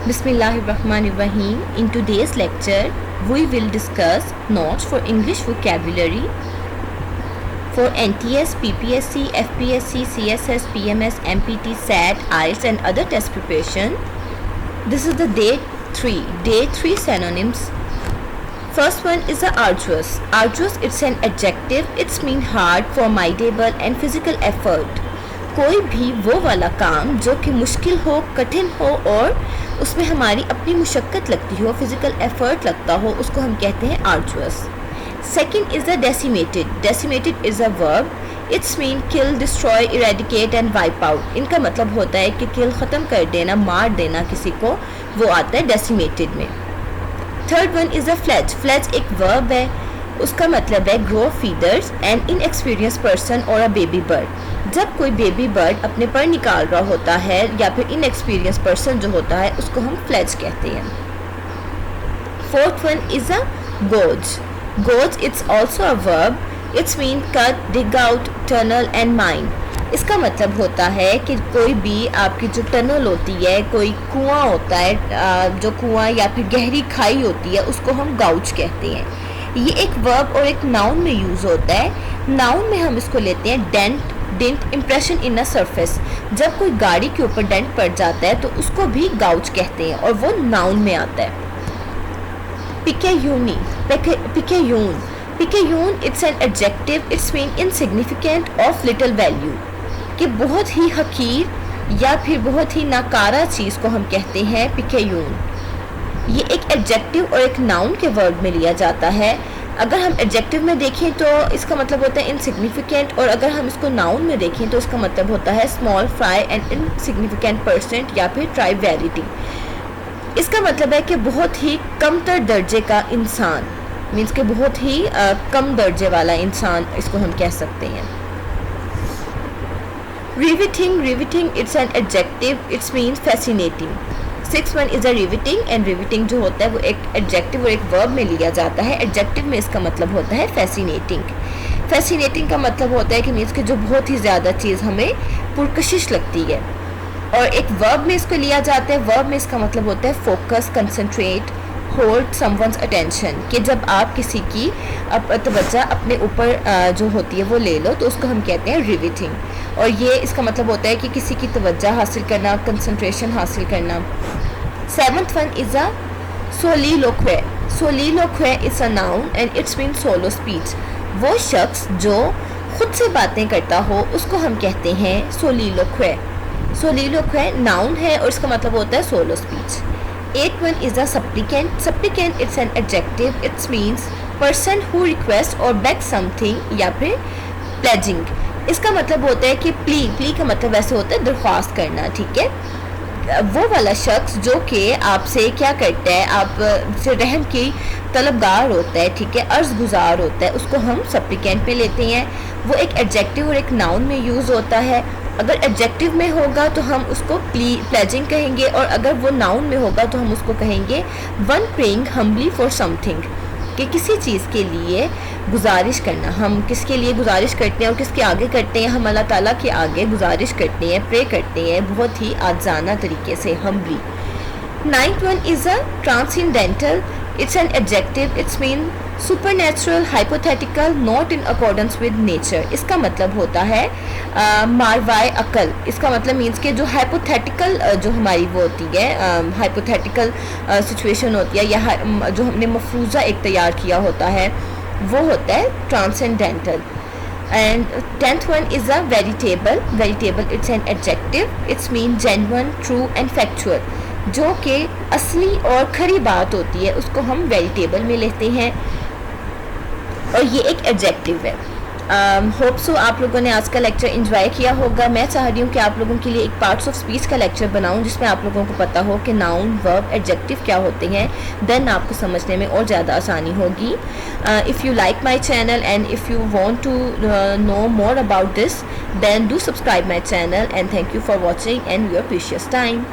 Bismillahirrahmanirrahim. In today's lecture, we will discuss notes for English vocabulary for NTS, PPSC, FPSC, CSS, PMS, MPT, SAT, IELTS and other test preparation. This is the day 3. Day 3 synonyms. First one is the arduous. Arduous, it's an adjective. It's mean hard, formidable and physical effort. कोई भी वो वाला काम जो कि मुश्किल हो, कठिन हो और उसमें हमारी अपनी मुशक्क़त लगती हो, फिज़िकल एफर्ट लगता हो, उसको हम कहते हैं arduous. Second is the decimated. Decimated is a verb. It's mean kill, destroy, eradicate and wipe out. इनका मतलब होता है कि किल, ख़त्म कर देना, मार देना किसी को, वो आता है डेसिमेटेड में. Third one is a fledge. Fledge एक वर्ब है. उसका मतलब है grow feathers and inexperience person और अ बेबी बर्ड. जब कोई बेबी बर्ड अपने पर निकाल रहा होता है या फिर इनएक्सपीरियंस पर्सन जो होता है उसको हम फ्लेज कहते हैं. Fourth one is a goes. Goes it's also a verb. It's mean cut, dig out, tunnel and mine. इसका मतलब होता है कि कोई भी आपकी जो टनल होती है, कोई कुआं होता है, जो कुआं या फिर गहरी खाई होती है उसको हम गाउच कहते हैं. ये एक वर्ब और एक नाउन में यूज़ होता है. नाउन में हम इसको लेते हैं dent, dint, impression in a surface. जब कोई गाड़ी के ऊपर डेंट पड़ जाता है तो उसको भी गाउच कहते हैं और वो नाउन में आता है. Picayune, picayune. Picayune it's an adjective. It's mean insignificant, of little value. कि बहुत ही हकीर या फिर बहुत ही नाकारा चीज़ को हम कहते हैं पिकेयून. ये एक एडजेक्टिव और एक नाउन के वर्ड में लिया जाता है. अगर हम एडजेक्टिव में देखें तो इसका मतलब होता है इनसिग्निफिकेंट, और अगर हम इसको नाउन में देखें तो इसका मतलब होता है small fry and insignificant percent या फिर ट्राइवेलिटी. इसका मतलब है कि बहुत ही कमतर दर्जे का इंसान, मीन्स कि बहुत ही कम दर्जे वाला इंसान, इसको हम कह सकते हैं. Riveting. Riveting it's an adjective. It's means fascinating. Six one is a riveting. And riveting जो होता है वो एक एडजेक्टिव और एक वर्ब में लिया जाता है. एडजेक्टिव में इसका मतलब होता है फैसिनेटिंग. फैसिनेटिंग का मतलब होता है कि मीन्स कि जो बहुत ही ज़्यादा चीज़ हमें पुरकशिश लगती है. और एक वर्ब में इसको लिया जाता है. वर्ब में इसका मतलब होता है focus, concentrate, hold someone's attention. कि जब आप किसी की तवज्जो अपने ऊपर जो होती है वो ले लो तो उसको हम कहते हैं रिविटिंग. और ये इसका मतलब होता है कि किसी की तवज्जो हासिल करना, कंसंट्रेशन हासिल करना. Seventh one is a soliloquy. Soliloquy is a noun and it's mean solo speech. वो शख्स जो खुद से बातें करता हो उसको हम कहते हैं सोलिलोक्वे. सोलिलोक्वे नाउन है और इसका मतलब होता है solo speech. Eight one is a supplicant. Supplicant it's an adjective. It's means person who request और बेग समथिंग या फिर प्लेजिंग. इसका मतलब होता है कि प्ली. प्ली का मतलब वैसे होता है दरख्वास्त करना, ठीक है. वो वाला शख्स जो कि आपसे क्या करता है, आप से रहम की तलबगार होता है, ठीक है, अर्ज़ गुजार होता है, उसको हम सप्लिकेंट में लेते हैं. वो एक एडजेक्टिव और एक नाउन में यूज़ होता है. अगर एडजेक्टिव में होगा तो हम उसको प्लेजिंग कहेंगे, और अगर वो नाउन में होगा तो हम उसको कहेंगे one praying humbly for something. कि किसी चीज़ के लिए गुजारिश करना. हम किसके लिए गुजारिश करते हैं और किसके आगे करते हैं? हम अल्लाह ताला के आगे गुजारिश करते हैं, प्रे करते हैं बहुत ही आजाना तरीके से, humbly. Ninth one is a transcendental. It's an adjective. It's mean supernatural, hypothetical, not in accordance with nature. इसका मतलब होता है मारवाए अकल. इसका मतलब मीन्स कि जो हाइपोथेटिकल जो हमारी वो होती है, हाइपोथेटिकल सिचुएशन होती है या जो हमने मफरूज़ा एक तैयार किया होता है वो होता है transcendental. And tenth one is a veritable. Veritable it's an adjective. It's mean genuine, true and factual. जो कि असली और खरी बात होती है उसको हम वेरिटेबल में लेते हैं और ये एक एडजेक्टिव है. होप सो आप लोगों ने आज का लेक्चर एंजॉय किया होगा. मैं चाह रही हूँ कि आप लोगों के लिए एक पार्ट्स ऑफ स्पीच का लेक्चर बनाऊँ जिसमें आप लोगों को पता हो कि नाउन, वर्ब, एडजेक्टिव क्या होते हैं. देन आपको समझने में और ज़्यादा आसानी होगी. If you like my channel and if you want to know more about this, then do subscribe my channel. And thank you for watching and your precious time.